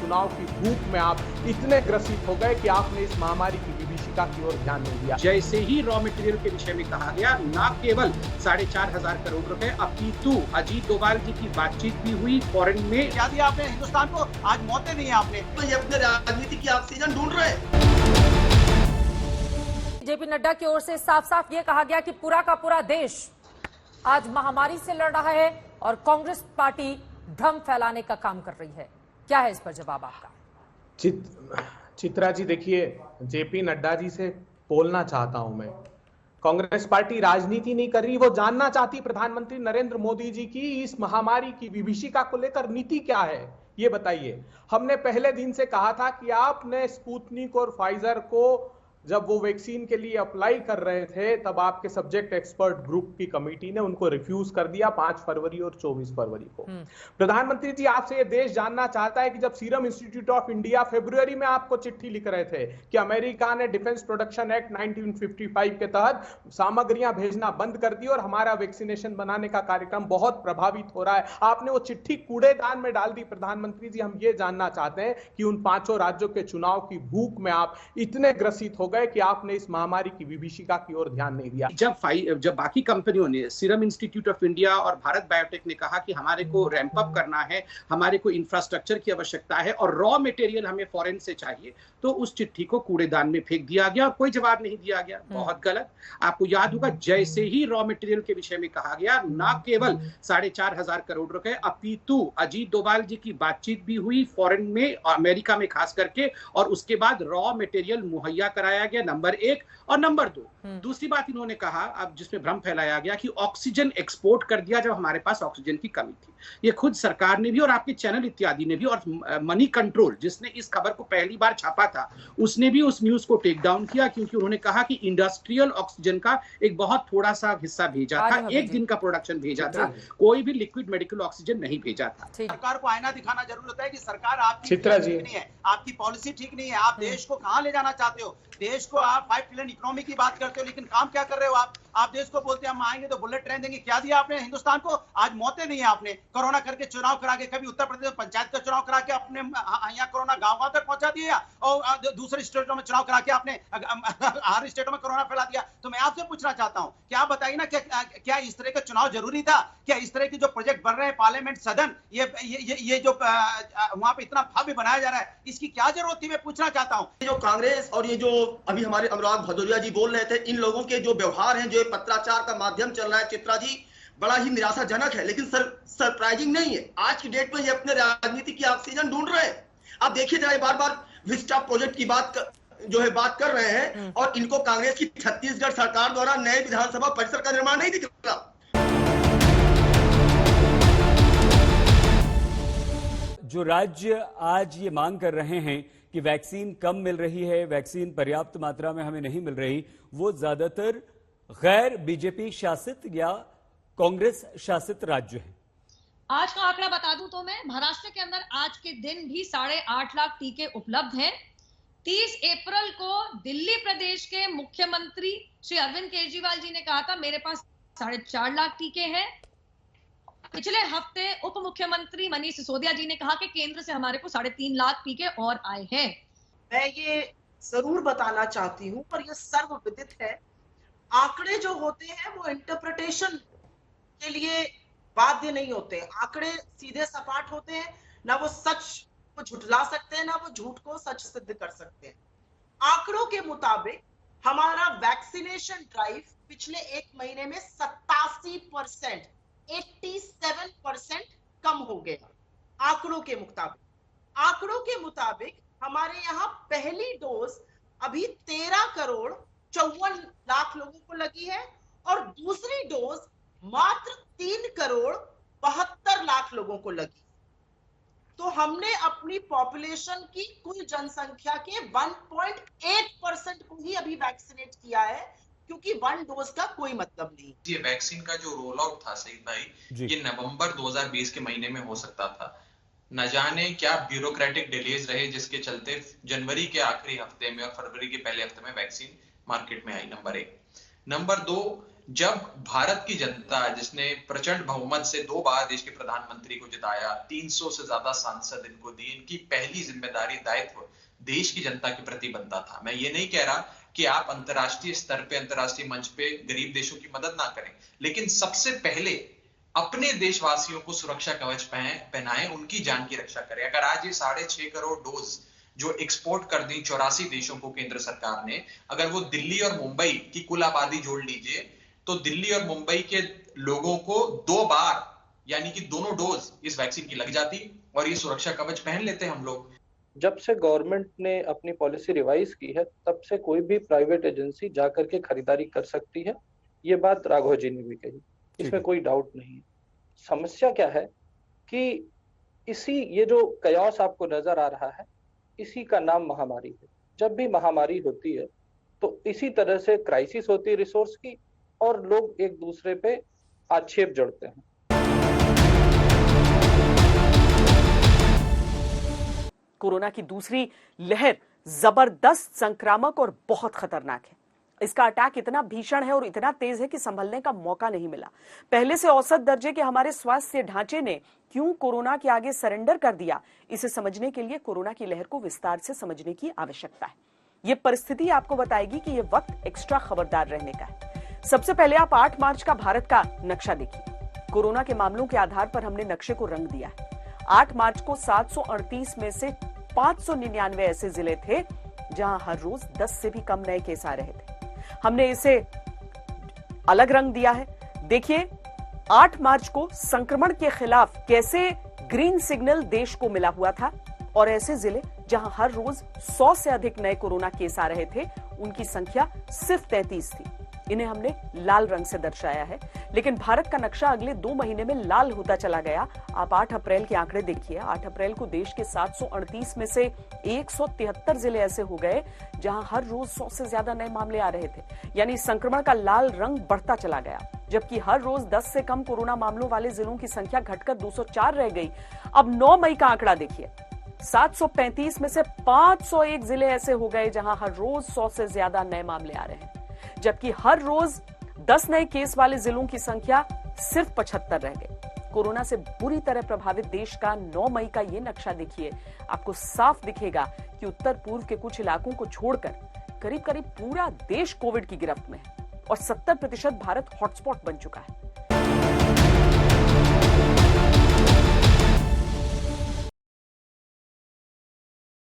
चुनाव की भूख में आप इतने ग्रसित हो गए कि आपने इस महामारी की विभीषिका की ओर ध्यान नहीं दिया। जैसे ही रॉ मटेरियल के विषय में कहा गया, न केवल 4,500 करोड़ रुपए, अपितु अजीत डोभाल जी की बातचीत भी हुई फॉरेन में। क्या दिया आपने हिंदुस्तान को? आज मौतें नहीं है आपने, तो ये अपने राजनीति की ऑक्सीजन ढूंढ रहे हैं। जेपी नड्डा की ओर से साफ साफ ये कहा गया कि पूरा का पूरा देश आज महामारी से लड़ रहा है और कांग्रेस पार्टी भ्रम फैलाने का काम कर रही है। क्या है इस पर जवाब आपका? चित्रा जी, देखिए, जेपी नड्डा जी से बोलना चाहता हूं मैं। कांग्रेस पार्टी राजनीति नहीं कर रही, वो जानना चाहती प्रधानमंत्री नरेंद्र मोदी जी की इस महामारी की विभीषिका को लेकर नीति क्या है, ये बताइए। हमने पहले दिन से कहा था कि आपने स्पुतनिक और फाइजर को जब वो वैक्सीन के लिए अप्लाई कर रहे थे, तब आपके सब्जेक्ट एक्सपर्ट ग्रुप की कमेटी ने उनको रिफ्यूज कर दिया 5 फरवरी और 24 फरवरी को। प्रधानमंत्री जी, आपसे ये देश जानना चाहता है कि जब सीरम इंस्टीट्यूट ऑफ इंडिया फरवरी में आपको चिट्ठी लिख रहे थे कि अमेरिका ने डिफेंस प्रोडक्शन एक्ट 1955 के तहत सामग्रियां भेजना बंद कर दी और हमारा वैक्सीनेशन बनाने का कार्यक्रम बहुत प्रभावित हो रहा है, आपने वो चिट्ठी कूड़ेदान में डाल दी। प्रधानमंत्री जी, हम ये जानना चाहते हैं कि उन 5 राज्यों के चुनाव की भूख में आप इतने ग्रसित हो कि आपने इस महामारी की विभीषिका की ओर ध्यान नहीं दिया। जब बाकी कंपनियों ने, सीरम इंस्टीट्यूट ऑफ इंडिया और भारत बायोटेक ने कहा कि हमारे को रैंप अप करना है, हमारे को इंफ्रास्ट्रक्चर की आवश्यकता है और रॉ मटेरियल हमें फॉरेन से चाहिए, तो उस चिट्ठी को कूड़ेदान में फेंक दिया गया और कोई जवाब नहीं दिया गया। बहुत गलत। आपको याद होगा, जैसे ही रॉ मटेरियल के विषय में कहा गया, न केवल 4,500 करोड़ रुपए, अपितु अजीत डोभाल जी की बातचीत भी हुई फॉरेन में, अमेरिका में खास करके, और उसके बाद रॉ मटेरियल मुहैया कराया गया, नंबर 1। और नंबर 2, दूसरी बात इन्होंने कहा, अब जिसमें भ्रम फैलाया गया कि ऑक्सीजन एक्सपोर्ट कर दिया जब हमारे पास ऑक्सीजन की कमी थी। ये खुद सरकार ने भी और आपके चैनल इत्यादि ने भी, और मनी कंट्रोल जिसने इस खबर को पहली बार छापा था, उसने भी उस न्यूज को टेक डाउन किया, क्योंकि उन्होंने कहा कि इंडस्ट्रियल ऑक्सीजन का एक बहुत थोड़ा सा हिस्सा भेजा था, 1 दिन का प्रोडक्शन भेजा था, कोई भी लिक्विड मेडिकल ऑक्सीजन नहीं भेजा था। सरकार को आईना दिखाना जरूर होता है कि सरकार आपकी चित्रा जी, ठीक नहीं है, आपकी पॉलिसी ठीक नहीं है, आप देश को कहां ले जाना चाहते हो। देश को आप 5 ट्रिलियन इकोनॉमी की बात करते हो, लेकिन काम क्या कर रहे हो आप देश को बोलते हैं हम आएंगे तो बुलेट ट्रेन देंगे। क्या दिया आपने हिंदुस्तान को? आज मौतें नहीं है आपने। कोरोना करके चुनाव करा के, कभी उत्तर प्रदेश में पंचायत का चुनाव करा के अपने यहाँ कोरोना गांव तक पहुंचा दिया, और दूसरे स्टेटों में चुनाव करा के आपने हर स्टेटों में कोरोना फैला दिया। तो मैं आपसे पूछना चाहता हूं, क्या बताइए ना, क्या इस तरह का चुनाव जरूरी था? क्या इस तरह की जो प्रोजेक्ट बन रहे हैं, पार्लियामेंट सदन, ये जो वहां पे इतना भव्य बनाया जा रहा है, इसकी क्या जरूरत थी? मैं पूछना चाहता हूँ। जो कांग्रेस और ये जो अभी हमारे अनुराग भदौरिया जी बोल रहे थे, इन लोगों के जो व्यवहार हैं, जो पत्राचार का माध्यम चल रहा है, चित्रा जी, बड़ा ही निराशाजनक है, लेकिन सरप्राइजिंग नहीं है। आज की डेट में ये अपने राजनीति की ऑक्सीजन ढूंढ रहे हैं। आप देखिए जरा, बार बार विस्टा प्रोजेक्ट की बात कर रहे हैं, और इनको कांग्रेस की छत्तीसगढ़ सरकार द्वारा नए विधानसभा परिसर का निर्माण नहीं दिख रहा। जो राज्य आज ये मांग कर रहे हैं कि वैक्सीन कम मिल रही है, वैक्सीन पर्याप्त मात्रा में हमें नहीं मिल रही, वो ज्यादातर गैर बीजेपी शासित या कांग्रेस शासित राज्य हैं। आज का आंकड़ा बता दूं तो मैं, महाराष्ट्र के अंदर आज के दिन भी 8.5 लाख टीके उपलब्ध हैं। 30 अप्रैल को दिल्ली प्रदेश के मुख्यमंत्री श्री अरविंद केजरीवाल जी ने कहा था मेरे पास 4.5 लाख टीके हैं। पिछले हफ्ते उप मुख्यमंत्री मनीष सिसोदिया जी ने कहा कि केंद्र से हमारे को 3.5 लाख टीके और आए हैं। मैं ये जरूर बताना चाहती हूँ, पर ये सर्वविदित है, आंकड़े जो होते हैं वो इंटरप्रिटेशन के लिए बाध्य नहीं होते। आंकड़े सीधे सपाट होते हैं, ना वो सच को झुठला सकते हैं, ना वो झूठ को सच सिद्ध कर सकते हैं। आंकड़ों के मुताबिक हमारा वैक्सीनेशन ड्राइव पिछले 1 महीने में 87%, 87% कम हो गया। आंकड़ों के मुताबिक हमारे यहाँ पहली डोज अभी 13 करोड़ 54 लाख लोगों को लगी है, और दूसरी डोज मात्र 3 करोड़ 72 लाख लोगों को लगी। तो हमने अपनी पॉपुलेशन की कुल जनसंख्या के 1.8% को ही अभी वैक्सीनेट किया है, क्योंकि 1 डोज का कोई मतलब नहीं। ये वैक्सीन का जो रोल आउट था सईद भाई, ये नवंबर 2020 के महीने में हो सकता था। न जाने क्या ब्यूरोक्रेटिक डिलेज रहे, जिसके चलते जनवरी के आखिरी हफ्ते में और फरवरी के पहले हफ्ते में वैक्सीन मार्केट में आई। नंबर 1। नंबर 2, जब भारत की जनता, जिसने प्रचंड बहुमत से 2 बार देश के प्रधानमंत्री को जिताया, 300 से ज्यादा सांसद इनको दिए, इनकी पहली जिम्मेदारी, दायित्व देश की जनता के प्रति बनता था। मैं ये नहीं कह रहा कि आप अंतर्राष्ट्रीय स्तर पे, अंतर्राष्ट्रीय मंच पे गरीब देशों की मदद ना करें, लेकिन सबसे पहले अपने देशवासियों को सुरक्षा कवच पहनाएं, उनकी जान की रक्षा करें। अगर आज ये 6.5 करोड़ डोज जो एक्सपोर्ट कर दी 84 देशों को केंद्र सरकार ने, अगर वो दिल्ली और मुंबई की कुल आबादी जोड़ लीजिए तो दिल्ली और मुंबई के लोगों को 2 बार यानी कि दोनों डोज इस वैक्सीन की लग जाती और ये सुरक्षा कवच पहन लेते हम लोग। जब से गवर्नमेंट ने अपनी पॉलिसी रिवाइज की है तब से कोई भी प्राइवेट एजेंसी जाकर के खरीदारी कर सकती है, ये बात राघव जी ने भी कही, इसमें कोई डाउट नहीं है। समस्या क्या है कि ये जो कयास आपको नजर आ रहा है, इसी का नाम महामारी है। जब भी महामारी होती है तो इसी तरह से क्राइसिस होती है रिसोर्स की, और लोग एक दूसरे पे आक्षेप जड़ते हैं। कोरोना की दूसरी लहर जबरदस्त, संक्रामक और बहुत खतरनाक है। इसका अटैक इतना भीषण है और इतना तेज है कि संभलने का मौका नहीं मिला। पहले से औसत दर्जे के हमारे स्वास्थ्य ढांचे ने क्यों कोरोना के आगे सरेंडर कर दिया, इसे समझने के लिए कोरोना की लहर को विस्तार से समझने की आवश्यकता है। ये परिस्थिति आपको बताएगी कि ये वक्त एक्स्ट्रा खबरदार रहने का है। सबसे पहले आप 8 मार्च का भारत का नक्शा देखिए। कोरोना के मामलों के आधार पर हमने नक्शे को रंग दिया है। 8 मार्च को 738 में से 599 ऐसे जिले थे जहां हर रोज 10 से भी कम नए केस आ रहे थे। हमने इसे अलग रंग दिया है। देखिए 8 मार्च को संक्रमण के खिलाफ कैसे ग्रीन सिग्नल देश को मिला हुआ था, और ऐसे जिले जहां हर रोज 100 से अधिक नए कोरोना केस आ रहे थे, उनकी संख्या सिर्फ 33 थी। इन्हें हमने लाल रंग से दर्शाया है। लेकिन भारत का नक्शा अगले 2 महीने में लाल होता चला गया। आप 8 अप्रैल के आंकड़े देखिए। 8 अप्रैल को देश के 738 में से 173 जिले ऐसे हो गए जहां हर रोज 100 से ज्यादा नए मामले आ रहे थे, यानी संक्रमण का लाल रंग बढ़ता चला गया। जबकि हर रोज 10 से कम कोरोना मामलों वाले जिलों की संख्या घटकर 204 रह गई। अब 9 मई का आंकड़ा देखिए। 735 में से 501 जिले ऐसे हो गए जहां हर रोज 100 से ज्यादा नए मामले आ रहे हैं, जबकि हर रोज 10 नए केस वाले जिलों की संख्या सिर्फ 75 रह गई। कोरोना से बुरी तरह प्रभावित देश का 9 मई का ये नक्शा देखिए। आपको साफ दिखेगा कि उत्तर पूर्व के कुछ इलाकों को छोड़कर करीब करीब पूरा देश कोविड की गिरफ्त में है और 70% भारत हॉटस्पॉट बन चुका है।